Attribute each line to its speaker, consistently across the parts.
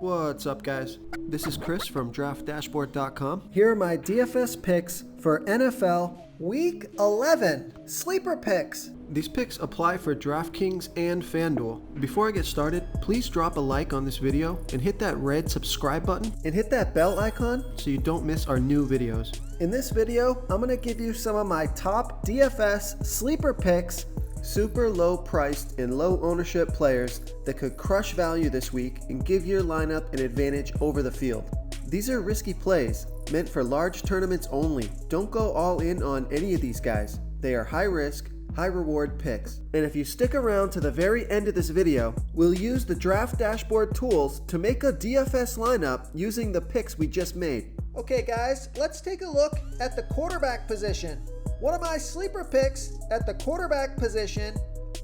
Speaker 1: What's up, guys? This is Chris from DraftDashboard.com.
Speaker 2: Here are my DFS picks for NFL Week 11 sleeper picks.
Speaker 1: These picks apply for DraftKings and FanDuel. Before I get started, please drop a like on this video and hit that red subscribe button
Speaker 2: And hit that bell icon.
Speaker 1: so you don't miss our new videos.
Speaker 2: In this video, I'm going to give you some of my top DFS sleeper picks.
Speaker 1: Super low priced and low ownership players that could crush value this week and give your lineup an advantage over the field. These are risky plays, meant for large tournaments only. Don't go all in on any of these guys. They are high risk, high reward picks. And if you stick around to the very end of this video, we'll use the Draft Dashboard tools to make a DFS lineup using the picks we just made.
Speaker 2: Okay guys, let's take a look at the quarterback position. One of my sleeper picks at the quarterback position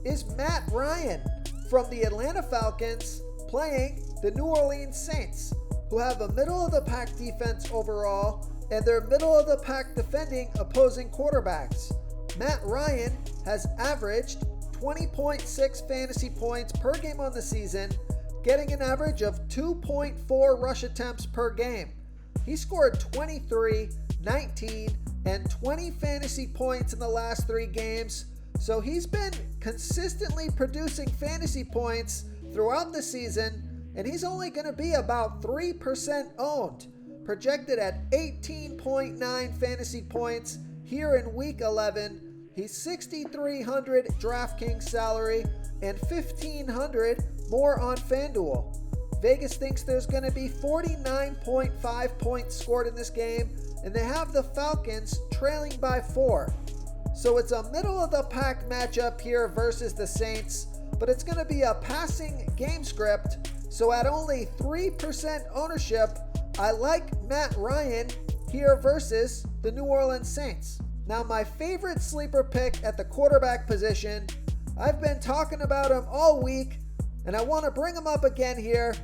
Speaker 2: is Matt Ryan from the Atlanta Falcons playing the New Orleans Saints, who have a middle-of-the-pack defense overall and they're middle-of-the-pack defending opposing quarterbacks. Matt Ryan has averaged 20.6 fantasy points per game on the season, getting an average of 2.4 rush attempts per game. He scored 23, 19, and 20 fantasy points in the last 3 games, so he's been consistently producing fantasy points throughout the season, and he's only going to be about 3% owned, projected at 18.9 fantasy points here in Week 11. He's $6,300 DraftKings salary and $1,500 more on FanDuel. Vegas thinks there's going to be 49.5 points scored in this game, and they have the Falcons trailing by 4. So it's a middle-of-the-pack matchup here versus the Saints, but it's going to be a passing game script. So at only 3% ownership, I like Matt Ryan here versus the New Orleans Saints. Now, my favorite sleeper pick at the quarterback position, I've been talking about him all week, and I want to bring him up again here.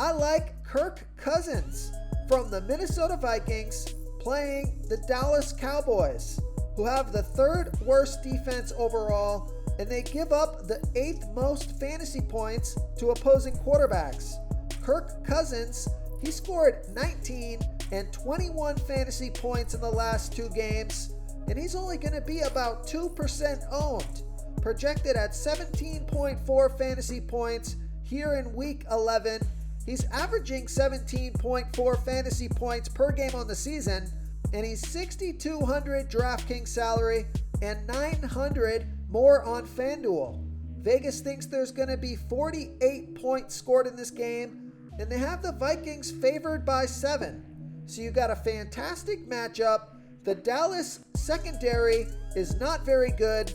Speaker 2: I like Kirk Cousins from the Minnesota Vikings playing the Dallas Cowboys, who have the 3rd worst defense overall, and they give up the 8th most fantasy points to opposing quarterbacks. Kirk Cousins, he scored 19 and 21 fantasy points in the last 2 games, and he's only going to be about 2% owned, projected at 17.4 fantasy points here in Week 11. He's averaging 17.4 fantasy points per game on the season, and he's $6,200 DraftKings salary and $900 more on FanDuel. Vegas thinks there's going to be 48 points scored in this game, and they have the Vikings favored by 7. So you got a fantastic matchup. The Dallas secondary is not very good.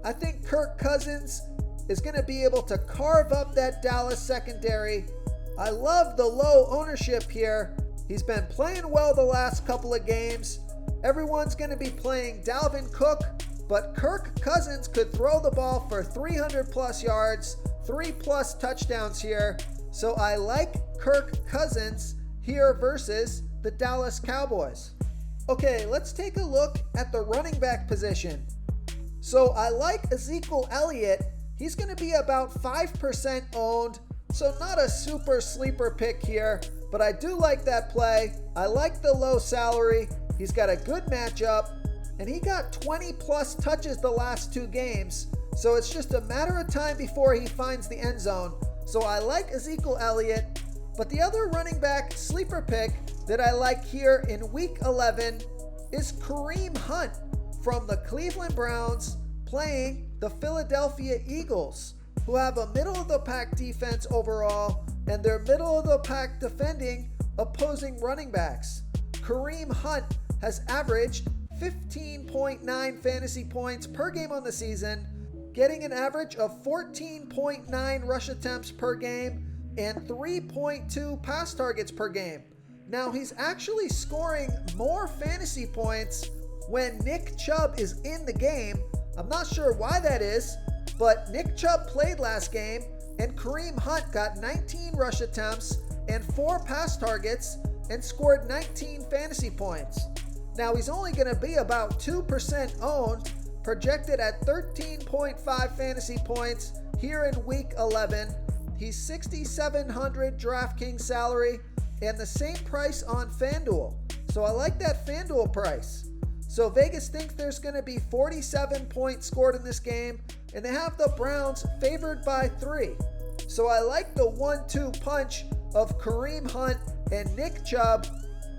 Speaker 2: I think Kirk Cousins is going to be able to carve up that Dallas secondary. I love the low ownership here. He's been playing well the last couple of games. Everyone's going to be playing Dalvin Cook, but Kirk Cousins could throw the ball for 300 plus yards, 3 plus touchdowns here. So I like Kirk Cousins here versus the Dallas Cowboys. Okay, let's take a look at the running back position. So I like Ezekiel Elliott. He's going to be about 5% owned. So not a super sleeper pick here, but I do like that play. I like the low salary. He's got a good matchup, and he got 20 plus touches the last 2 games. So it's just a matter of time before he finds the end zone. So I like Ezekiel Elliott, but the other running back sleeper pick that I like here in Week 11 is Kareem Hunt from the Cleveland Browns playing the Philadelphia Eagles, who have a middle-of-the-pack defense overall, and they're middle-of-the-pack defending opposing running backs. Kareem Hunt has averaged 15.9 fantasy points per game on the season, getting an average of 14.9 rush attempts per game and 3.2 pass targets per game. Now, he's actually scoring more fantasy points when Nick Chubb is in the game. I'm not sure why that is, but Nick Chubb played last game, and Kareem Hunt got 19 rush attempts and 4 pass targets and scored 19 fantasy points. Now, he's only going to be about 2% owned, projected at 13.5 fantasy points here in Week 11. he's 6,700 DraftKings salary and the same price on FanDuel. So I like that FanDuel price. So Vegas thinks there's going to be 47 points scored in this game, and they have the Browns favored by 3. So I like the 1-2 punch of Kareem Hunt and Nick Chubb.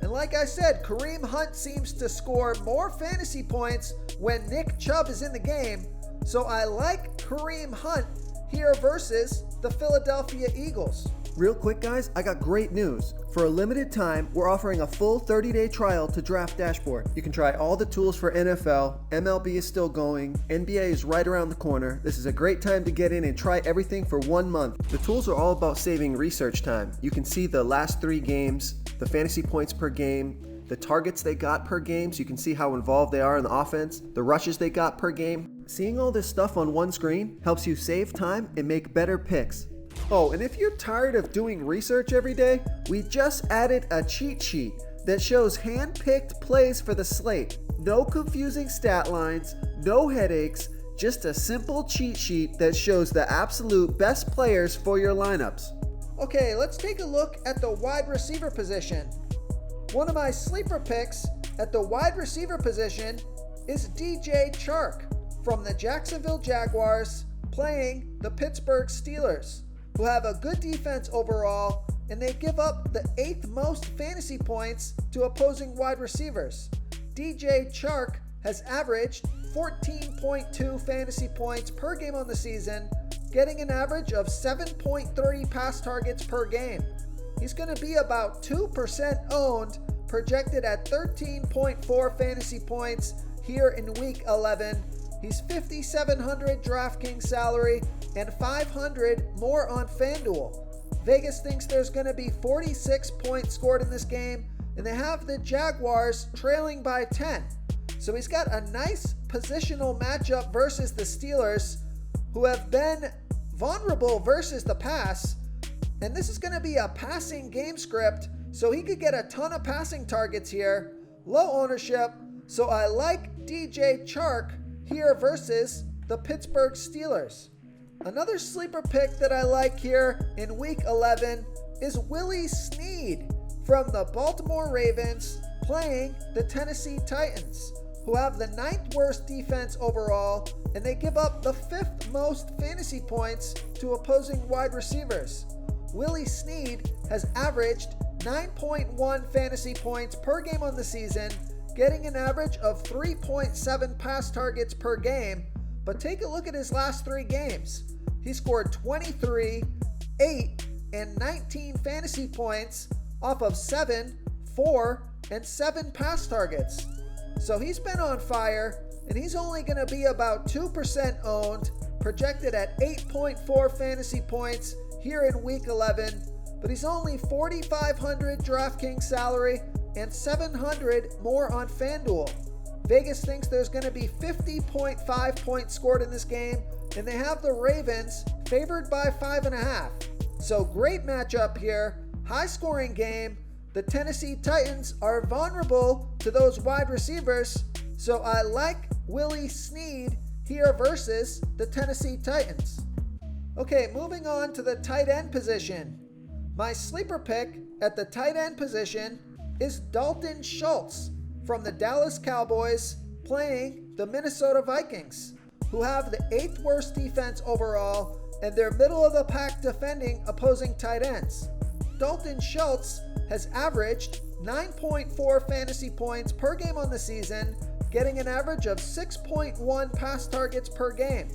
Speaker 2: And like I said, Kareem Hunt seems to score more fantasy points when Nick Chubb is in the game. So I like Kareem Hunt here versus the Philadelphia Eagles.
Speaker 1: Real quick, guys, I got great news. For a limited time, we're offering a full 30-day trial to Draft Dashboard. You can try all the tools for NFL, MLB is still going, NBA is right around the corner. This is a great time to get in and try everything for 1 month. The tools are all about saving research time. You can see the last 3 games, the fantasy points per game, the targets they got per game, so you can see how involved they are in the offense, the rushes they got per game. Seeing all this stuff on one screen helps you save time and make better picks. Oh, and if you're tired of doing research every day, we just added a cheat sheet that shows hand-picked plays for the slate. No confusing stat lines, no headaches, just a simple cheat sheet that shows the absolute best players for your lineups.
Speaker 2: Okay, let's take a look at the wide receiver position. One of my sleeper picks at the wide receiver position is DJ Chark from the Jacksonville Jaguars playing the Pittsburgh Steelers, who have a good defense overall, and they give up the 8th most fantasy points to opposing wide receivers. DJ Chark has averaged 14.2 fantasy points per game on the season, getting an average of 7.3 pass targets per game. He's going to be about 2% owned, projected at 13.4 fantasy points here in Week 11. He's 5,700 DraftKings salary and 500 more on FanDuel. Vegas thinks there's going to be 46 points scored in this game, and they have the Jaguars trailing by 10. So he's got a nice positional matchup versus the Steelers, who have been vulnerable versus the pass. And this is going to be a passing game script, so he could get a ton of passing targets here. Low ownership, so I like DJ Chark here versus the Pittsburgh Steelers. Another sleeper pick that I like here in Week 11 is Willie Snead from the Baltimore Ravens playing the Tennessee Titans, who have the 9th worst defense overall, and they give up the 5th most fantasy points to opposing wide receivers. Willie Snead has averaged 9.1 fantasy points per game on the season, getting an average of 3.7 pass targets per game. But take a look at his last 3 games. He scored 23, 8, and 19 fantasy points off of 7, 4, and 7 pass targets. So he's been on fire, and he's only going to be about 2% owned, projected at 8.4 fantasy points here in Week 11, but he's only 4,500 DraftKings salary and 700 more on FanDuel. Vegas thinks there's going to be 50.5 points scored in this game, and they have the Ravens favored by 5.5. So great matchup here, high scoring game. The Tennessee Titans are vulnerable to those wide receivers, so I like Willie Snead here versus the Tennessee Titans. Okay, moving on to the tight end position. My sleeper pick at the tight end position is Dalton Schultz from the Dallas Cowboys playing the Minnesota Vikings, who have the 8th worst defense overall, and they're middle of the pack defending opposing tight ends. Dalton Schultz has averaged 9.4 fantasy points per game on the season, getting an average of 6.1 pass targets per game.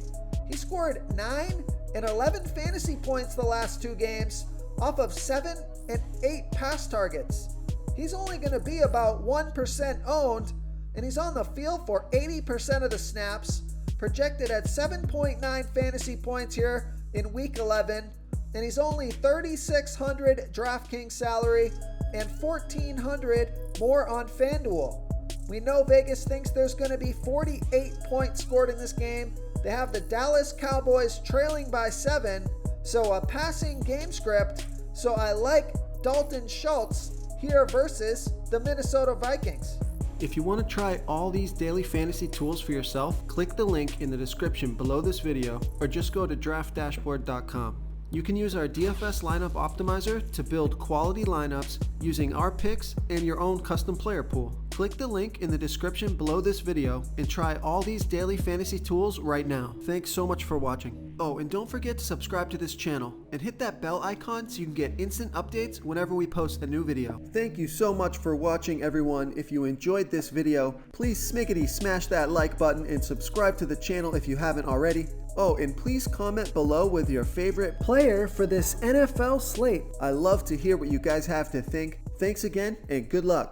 Speaker 2: He scored 9 and 11 fantasy points the last 2 games off of 7 and 8 pass targets. He's only going to be about 1% owned, and he's on the field for 80% of the snaps, projected at 7.9 fantasy points here in Week 11, and he's only 3,600 DraftKings salary and 1,400 more on FanDuel. We know Vegas thinks there's going to be 48 points scored in this game. They have the Dallas Cowboys trailing by 7, so a passing game script. So I like Dalton Schultz here versus the Minnesota Vikings.
Speaker 1: If you want to try all these daily fantasy tools for yourself, click the link in the description below this video or just go to draftdashboard.com. You can use our DFS lineup optimizer to build quality lineups using our picks and your own custom player pool. Click the link in the description below this video and try all these daily fantasy tools right now. Thanks so much for watching. Oh, and don't forget to subscribe to this channel and hit that bell icon so you can get instant updates whenever we post a new video. Thank you so much for watching, everyone. If you enjoyed this video, please smickety smash that like button and subscribe to the channel if you haven't already. Oh, and please comment below with your favorite player for this NFL slate. I love to hear what you guys have to think. Thanks again, and good luck.